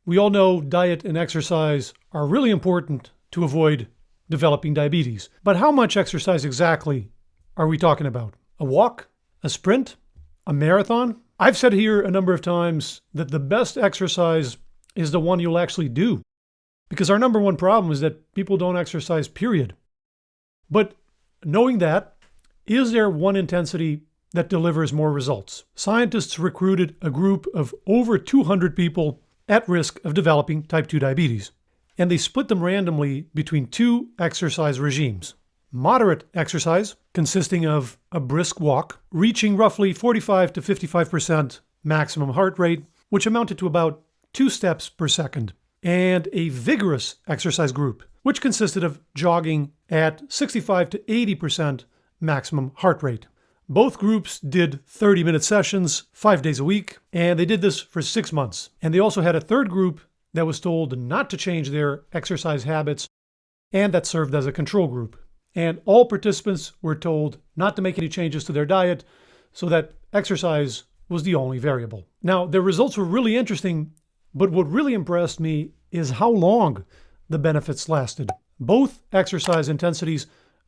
We all know diet and exercise are really important to avoid developing diabetes. But how much exercise exactly are we talking about? A walk? A sprint? A marathon? I've said here a number of times that the best exercise is the one you'll actually do, because our number one problem is that people don't exercise, period. But knowing that, is there one intensity that delivers more results? Scientists recruited a group of over 200 people at risk of developing type 2 diabetes, and they split them randomly between two exercise regimes. Moderate exercise, consisting of a brisk walk, reaching roughly 45 to 55% maximum heart rate, which amounted to about 2 steps per second, and a vigorous exercise group, which consisted of jogging at 65 to 80% maximum heart rate. Both groups did 30-minute sessions 5 days a week, and they did this for 6 months. And they also had a third group that was told not to change their exercise habits, and that served as a control group. And all participants were told not to make any changes to their diet, so that exercise was the only variable. Now, their results were really interesting, but what really impressed me is how long the benefits lasted. Both exercise intensities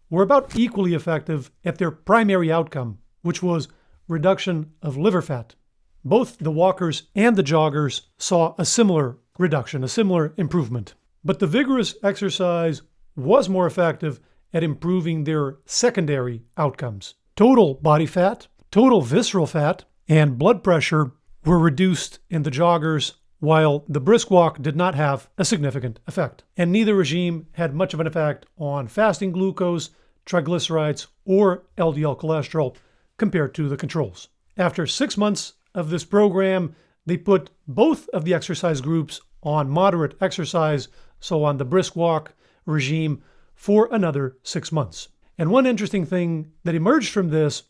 were about equally effective at their primary outcome, which was reduction of liver fat. Both the walkers and the joggers saw a similar reduction, a similar improvement. But the vigorous exercise was more effective at improving their secondary outcomes. Total body fat, total visceral fat, and blood pressure were reduced in the joggers, while the brisk walk did not have a significant effect. And neither regime had much of an effect on fasting glucose, triglycerides, or LDL cholesterol compared to the controls. After 6 months of this program, they put both of the exercise groups on moderate exercise, so on the brisk walk regime, for another 6 months. And one interesting thing that emerged from this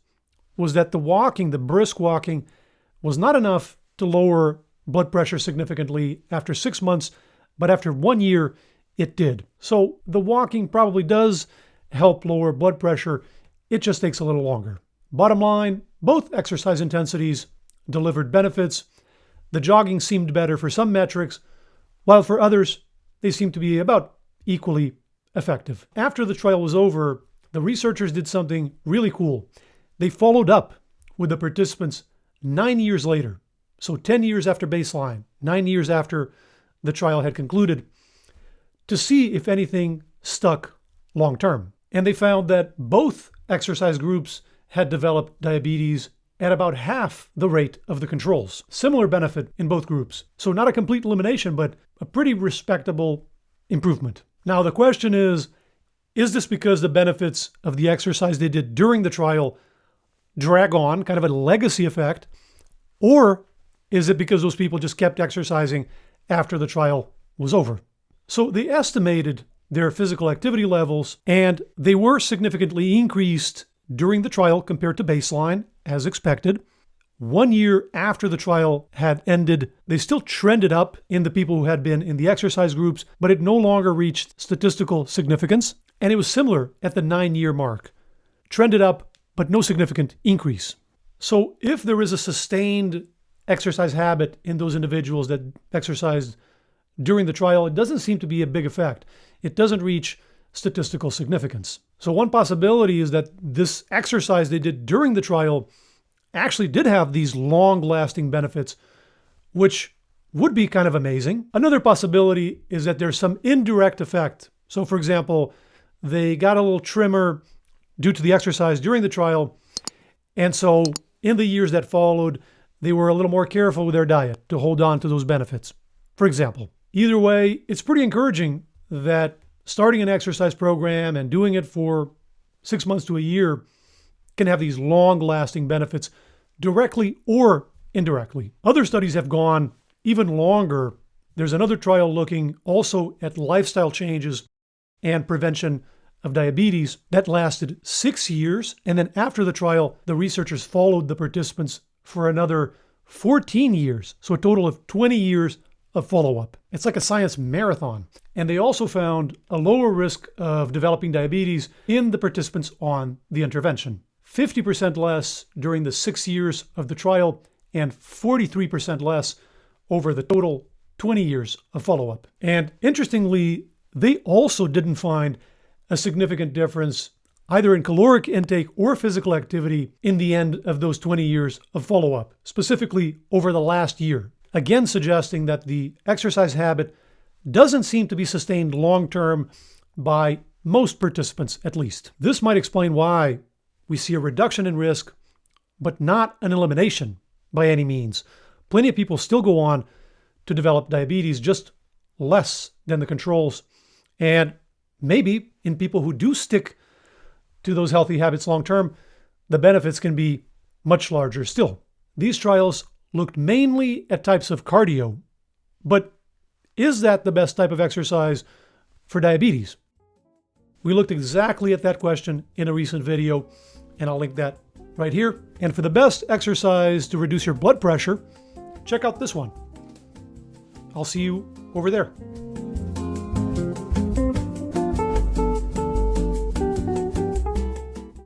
was that the brisk walking, was not enough to lower blood pressure significantly after 6 months, but after 1 year, it did. So the walking probably does help lower blood pressure. It just takes a little longer. Bottom line, both exercise intensities delivered benefits. The jogging seemed better for some metrics, while for others, they seemed to be about equally effective. After the trial was over, the researchers did something really cool. They followed up with the participants 9 years later. So 10 years after baseline, 9 years after the trial had concluded, to see if anything stuck long term. And they found that both exercise groups had developed diabetes at about half the rate of the controls. Similar benefit in both groups. So not a complete elimination, but a pretty respectable improvement. Now the question is this because the benefits of the exercise they did during the trial drag on, kind of a legacy effect, or is it because those people just kept exercising after the trial was over? So they estimated their physical activity levels, and they were significantly increased during the trial compared to baseline, as expected. 1 year after the trial had ended, they still trended up in the people who had been in the exercise groups, but it no longer reached statistical significance, and it was similar at the 9-year mark. Trended up, but no significant increase. So if there is a sustained exercise habit in those individuals that exercised during the trial, it doesn't seem to be a big effect. It doesn't reach statistical significance. So one possibility is that this exercise they did during the trial actually did have these long-lasting benefits, which would be kind of amazing. Another possibility is that there's some indirect effect. So for example, they got a little trimmer due to the exercise during the trial, and so in the years that followed, they were a little more careful with their diet to hold on to those benefits, for example. Either way, it's pretty encouraging that starting an exercise program and doing it for 6 months to a year can have these long-lasting benefits directly or indirectly. Other studies have gone even longer. There's another trial looking also at lifestyle changes and prevention of diabetes that lasted 6 years. And then after the trial, the researchers followed the participants for another 14 years. So a total of 20 years of follow-up. It's like a science marathon. And they also found a lower risk of developing diabetes in the participants on the intervention. 50% less during the 6 years of the trial and 43% less over the total 20 years of follow-up. And interestingly, they also didn't find a significant difference either in caloric intake or physical activity in the end of those 20 years of follow-up, specifically over the last year. Again, suggesting that the exercise habit doesn't seem to be sustained long-term by most participants, at least. This might explain why we see a reduction in risk, but not an elimination by any means. Plenty of people still go on to develop diabetes, just less than the controls. And maybe in people who do stick to those healthy habits long-term, the benefits can be much larger still. These trials looked mainly at types of cardio, but is that the best type of exercise for diabetes? We looked exactly at that question in a recent video, and I'll link that right here. And for the best exercise to reduce your blood pressure, check out this one. I'll see you over there.